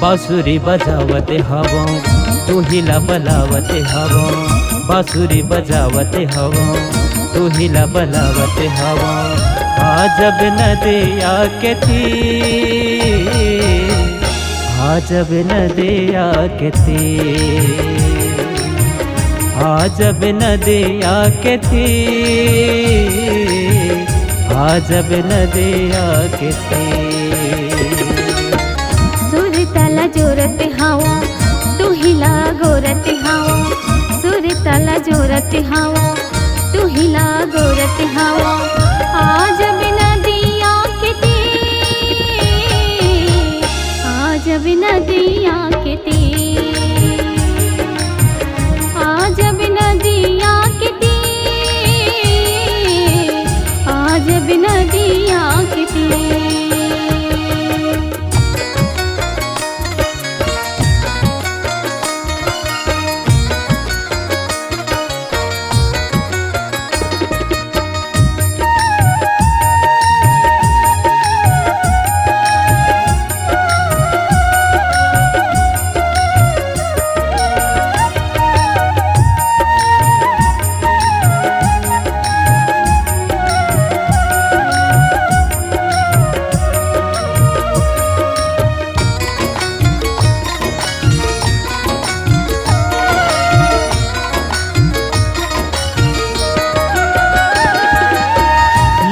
बांसुरी बजावते हवों तू हिला बलावते हवों, बांसुरी बजावते हवों तू हिला बलावते हवों। आजब नदिया के तीर, आजब नदिया के तीर, आजब नदिया के तीर, आजब नदिया के तीर। सुरताला जोरते हवा तू हिला गोरते हवा, सुरताला जोरते हवा तू हिला गोरते हवा। आजब नदिया के तीर, आजब नदिया के तीर, आजब नदिया के तीर, आजब नदिया के तीर।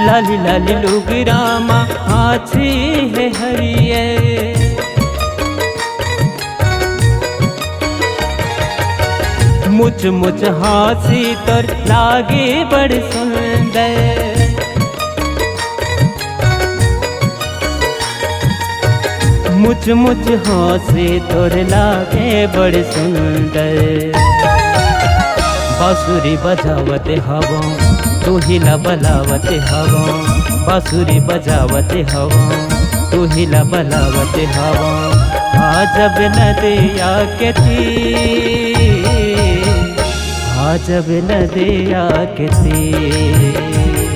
लाली लाली लुगरामा आछी है हरिये, मुझ मुझ हासी तोर लागे बड़ सुंदर, मुझ मुझ हासी तोर लागे बड़ सुंदर। बांसुरी बजावते हवों तू हिला बलावते हवों, बांसुरी बजावते हवों तू हिला बलावते हवों। आजब नदिया के तीर, आजब नदिया के तीर,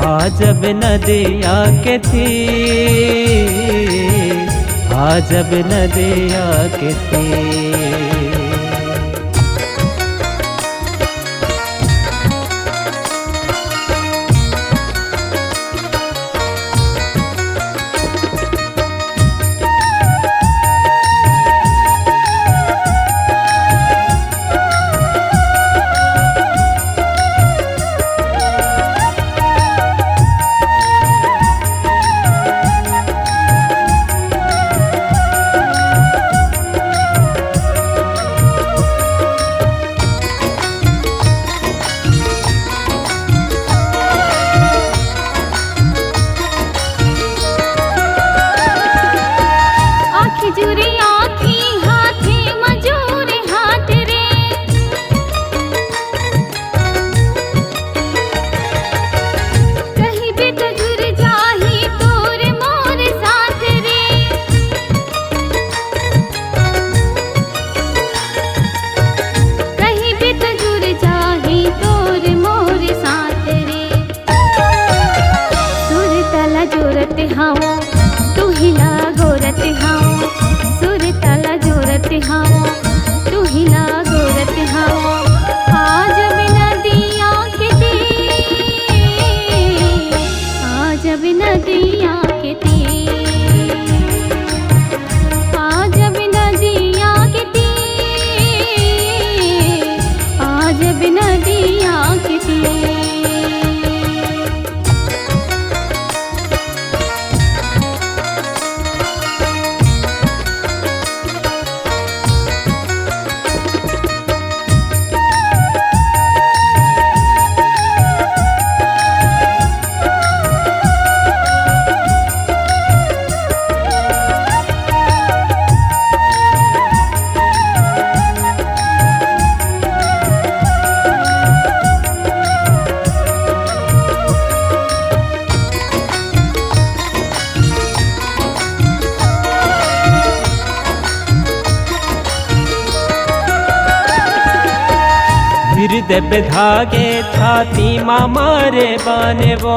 आजब नदिया के तीर, आजब नदिया के तीर। देव धागे छाती मारे बानेबो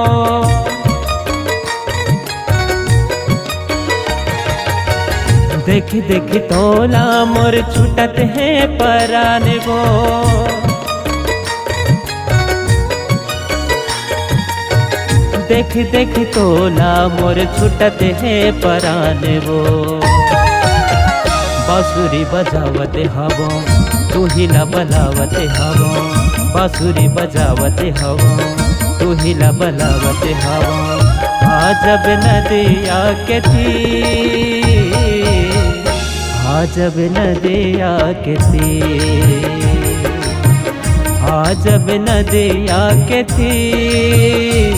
देख देख तोला मोर छुटत है परानेबो देख देख तोला मोर छुटत है परानेबो बांसुरी बजावते हवो तू हिला बलावते हवो बांसुरी बजावते हवो तू हिला बलावते हवो आजब नदिया के तीर आजब नदिया के तीर आजब नदिया के तीर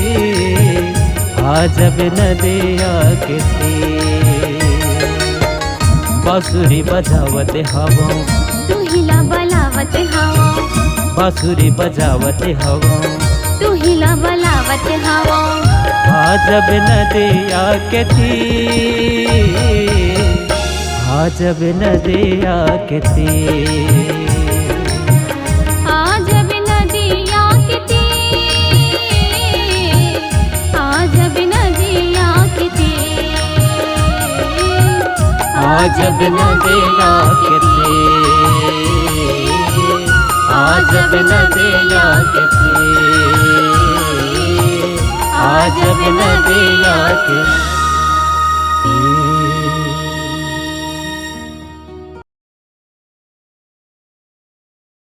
आजब नदिया के तीर बांसुरी बजावते हवो तू हिला बलावते हवो बांसुरी बजावते हवो तू हिला बलावते हवो आजब नदिया के तीर आजब नदिया के तीर आजब नदिया के तीर आजब नदिया के तीर आजब नदिया के तीर आजब नदिया के तीर आजब नदिया के